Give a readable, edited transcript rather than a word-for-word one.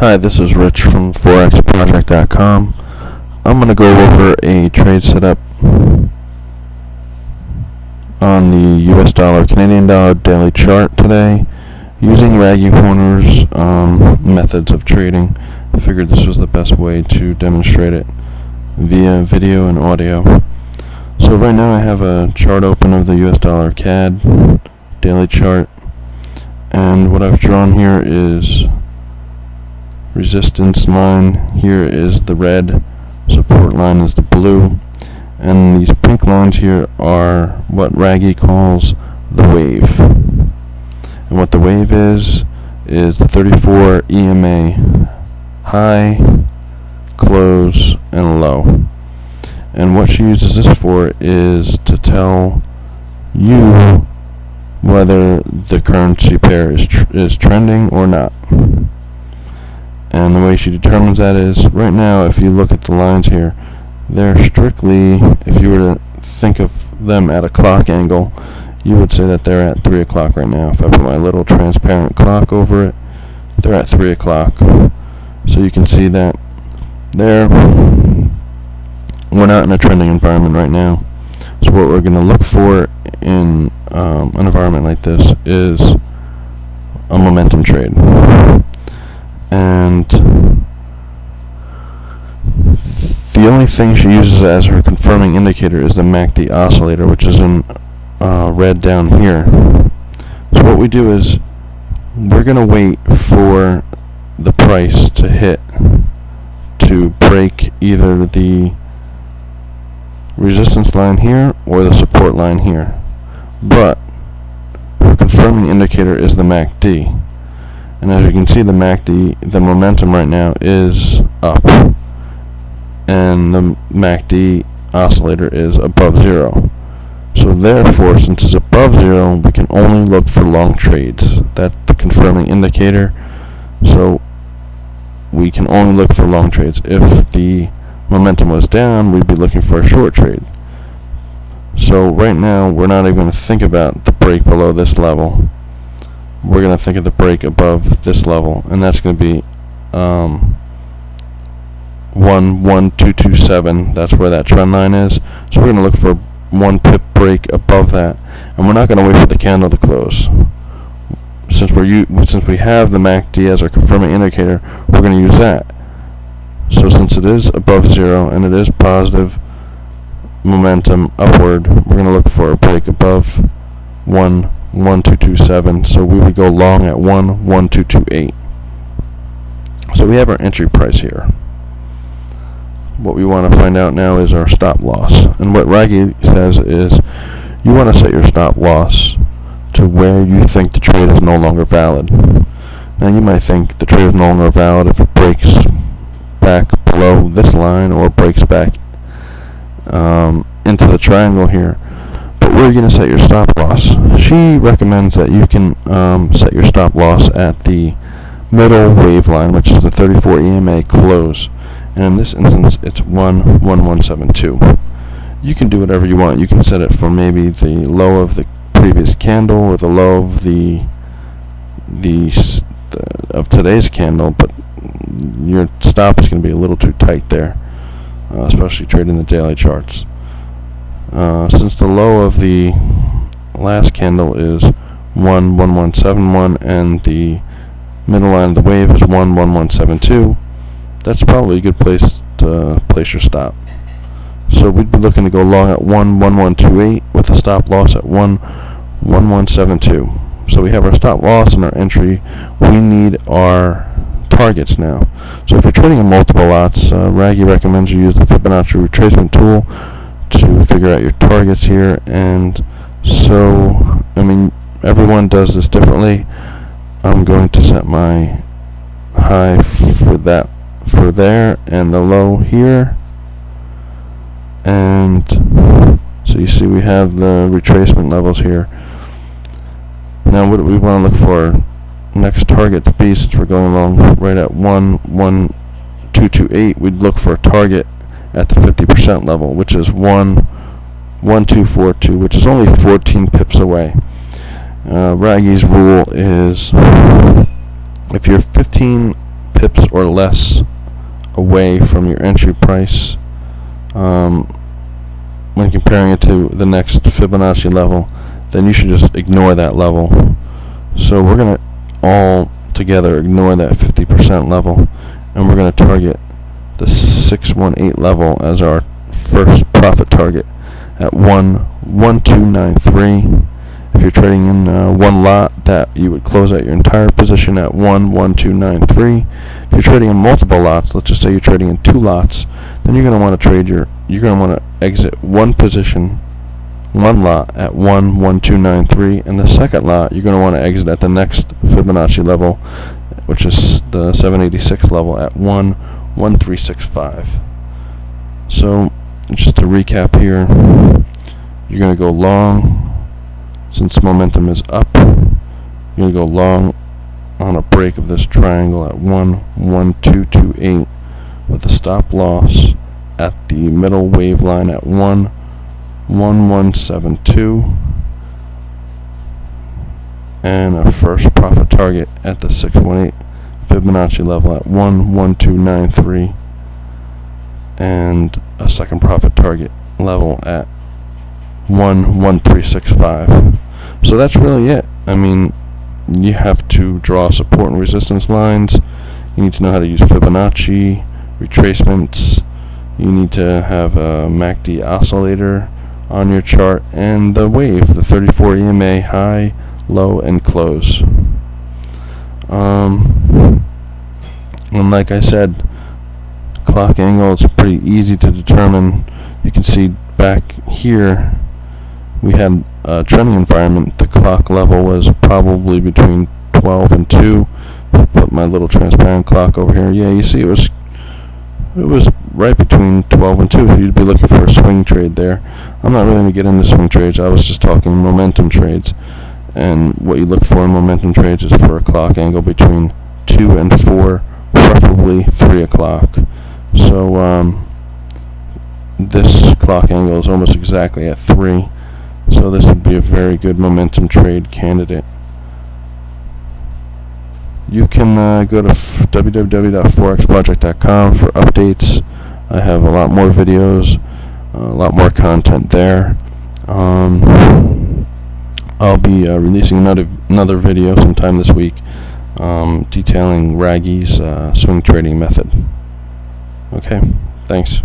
Hi, this is Rich from ForexProject.com. I'm going to go over a trade setup on the US dollar Canadian dollar daily chart today using Raghee Horner's methods of trading. I figured this was the best way to demonstrate it via video and audio. So right now I have a chart open of the US dollar CAD Daily Chart, and what I've drawn here is resistance line. Here is the red, support line is the blue, and these pink lines here are what Raghee calls the wave. And what the wave is the 34 EMA high, close, and low. And what she uses this for is to tell you whether the currency pair is trending or not. And the way she determines that is, right now, if you look at the lines here, they're strictly, if you were to think of them at a clock angle, you would say that they're at 3 o'clock right now. If I put my little transparent clock over it, they're at 3 o'clock. So you can see that we're not in a trending environment right now. So what we're going to look for in an environment like this is a momentum trade. And the only thing she uses as her confirming indicator is the MACD oscillator, which is in red down here. So what we do is we're going to wait for the price to break either the resistance line here or the support line here. But her confirming indicator is the MACD. And as you can see, the MACD, the momentum right now is up, and the MACD oscillator is above zero. So therefore, since it's above zero, we can only look for long trades. That's the confirming indicator. So we can only look for long trades. If the momentum was down, we'd be looking for a short trade. So right now, we're not even going to think about the break below this level. We're going to think of the break above this level, and that's going to be 11227. That's where that trend line is. So we're going to look for 1 pip break above that, and we're not going to wait for the candle to close. Since we have the MACD as our confirming indicator, we're going to use that. So since it is above zero and it is positive momentum upward, we're going to look for a break above 11227. So we would go long at 11228. So we have our entry price here. What we want to find out now is our stop loss. And what Raghee says is you want to set your stop loss to where you think the trade is no longer valid. Now you might think the trade is no longer valid if it breaks back below this line or breaks back into the triangle here. But where are you going to set your stop loss? She recommends that you can set your stop loss at the middle wave line, which is the 34 EMA close. And in this instance, it's 11172. You can do whatever you want. You can set it for maybe the low of the previous candle or the low of of today's candle, but your stop is going to be a little too tight there, especially trading the daily charts. Since the low of the last candle is 11171 and the middle line of the wave is 11172, that's probably a good place to place your stop. So we'd be looking to go long at 11128 with a stop loss at 11172. So we have our stop loss and our entry. We need our targets now. So if you're trading in multiple lots, Raghee recommends you use the Fibonacci retracement tool to figure out your targets here. And so, everyone does this differently. I'm going to set my high for there and the low here. And so you see we have the retracement levels here. Now what do we want to look for next target to be, since we're going along right at 11228? We'd look for a target at the 50% level, which is 11242, which is only 14 pips away. Raghee's rule is if you're 15 pips or less away from your entry price when comparing it to the next Fibonacci level, then you should just ignore that level. So we're going to all together ignore that 50% level, and we're going to target the 618 level as our first profit target at 11293. If you're trading in one lot, that you would close out your entire position at 11293. If you're trading in multiple lots, let's just say you're trading in 2 lots, then you're going to want to exit one position, one lot at 11293, and the second lot you're going to want to exit at the next Fibonacci level, which is the 786 level at 11365. So just to recap here, you're going to go long since momentum is up. You're going to go long on a break of this triangle at 11228 with a stop loss at the middle wave line at 11172 and a first profit target at the 618 Fibonacci level at 11293 and a second profit target level at 11365. So that's really it. I mean, you have to draw support and resistance lines. You need to know how to use Fibonacci, retracements. You need to have a MACD oscillator on your chart, and the wave, the 34 EMA high, low, and close. And like I said, clock angle is pretty easy to determine. You can see back here we had a trending environment. The clock level was probably between 12 and 2. Put my little transparent clock over here. Yeah, you see it was right between 12 and 2. So you'd be looking for a swing trade there. I'm not really going to get into swing trades. I was just talking momentum trades. And what you look for in momentum trades is for a clock angle between 2 and 4, preferably 3 o'clock. So this clock angle is almost exactly at 3. So this would be a very good momentum trade candidate. You can go to www.forexproject.com for updates. I have a lot more videos, a lot more content there. I'll be releasing another video sometime this week detailing Raghee's swing trading method. Okay, thanks.